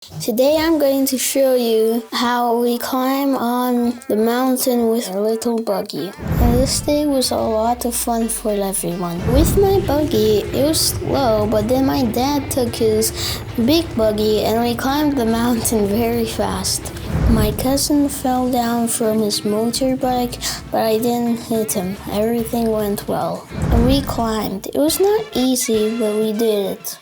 Today I'm going to show you how we climb on the mountain with a little buggy. And this day was a lot of fun for everyone. With my buggy, it was slow, but then my dad took his big buggy and we climbed the mountain very fast. My cousin fell down from his motorbike, but I didn't hit him. Everything went well. And we climbed. It was not easy, but we did it.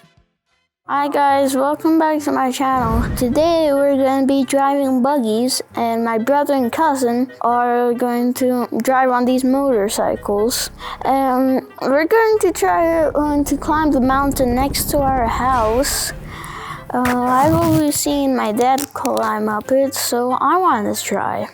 Hi guys, welcome back to my channel. Today we're going to be driving buggies and my brother and cousin are going to drive on these motorcycles. And we're going to try to climb the mountain next to our house. I've always seen my dad climb up it, so I wanted to try.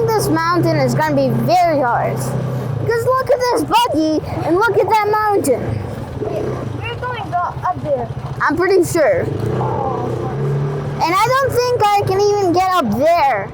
This mountain is going to be very hard. Because look at this buggy and look at that mountain. We're going to go up there. I'm pretty sure. And I don't think I can even get up there.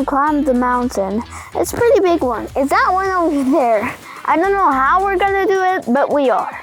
Climb the mountain. It's a pretty big one. It's that one over there. I don't know how we're gonna do it, but we are.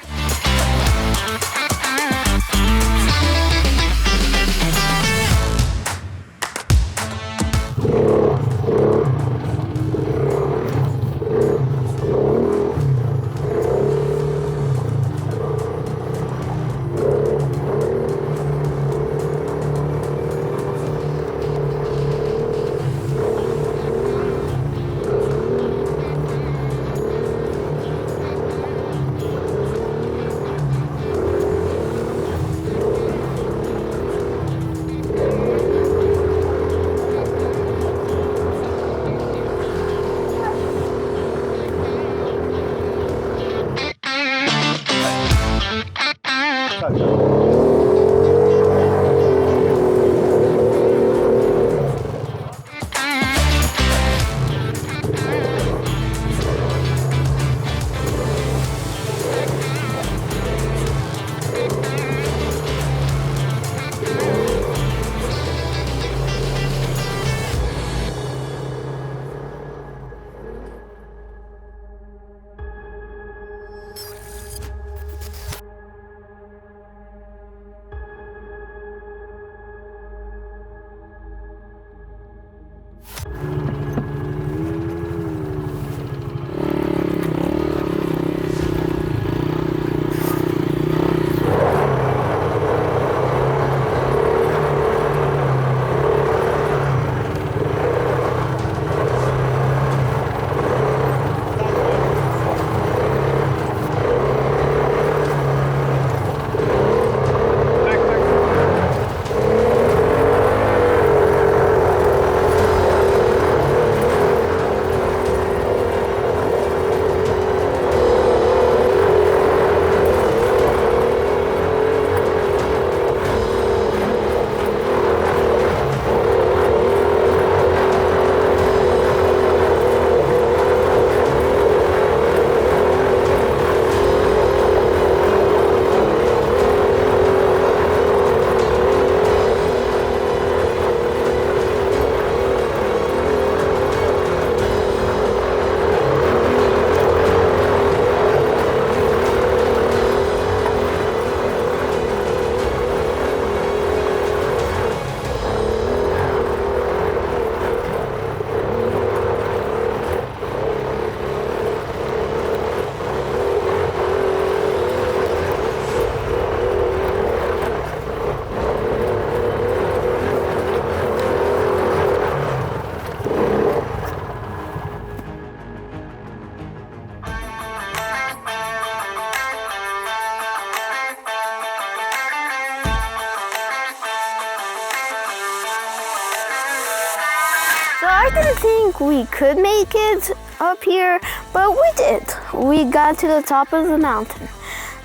didn't think we could make it up here, but we did. We got to the top of the mountain.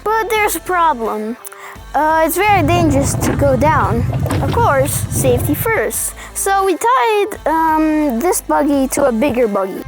But there's a problem. It's very dangerous to go down. Of course, safety first. So we tied this buggy to a bigger buggy.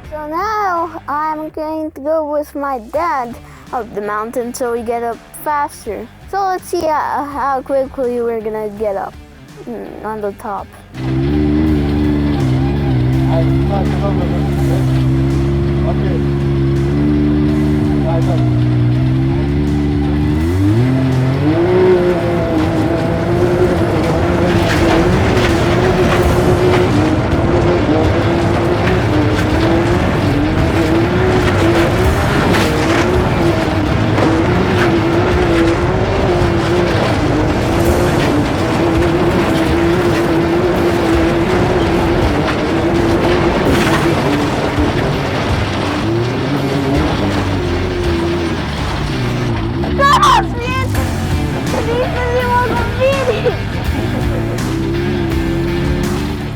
So now I'm going to go with my dad up the mountain so we get up faster. So let's see how quickly we're gonna get up on the top.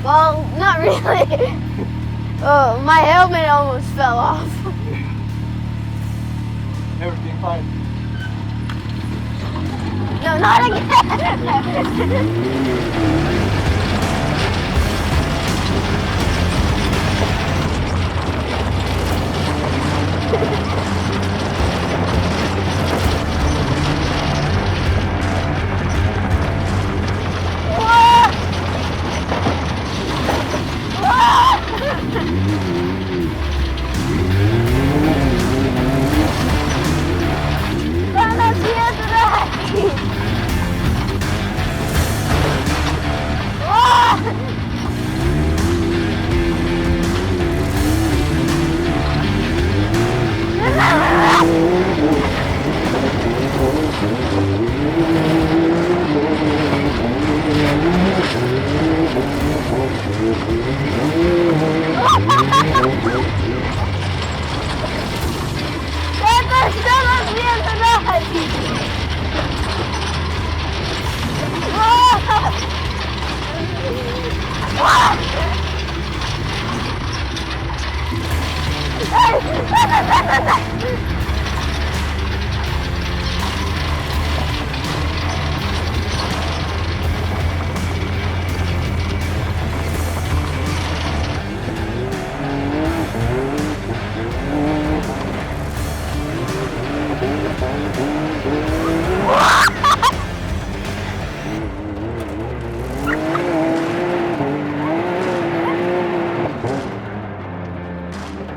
Well, not really. Oh, my helmet almost fell off. Everything fine? No, not again.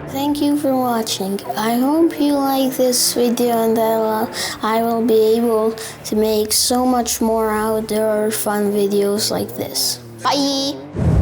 Thank you for watching. I hope you like this video and that I will be able to make so much more outdoor fun videos like this. Bye!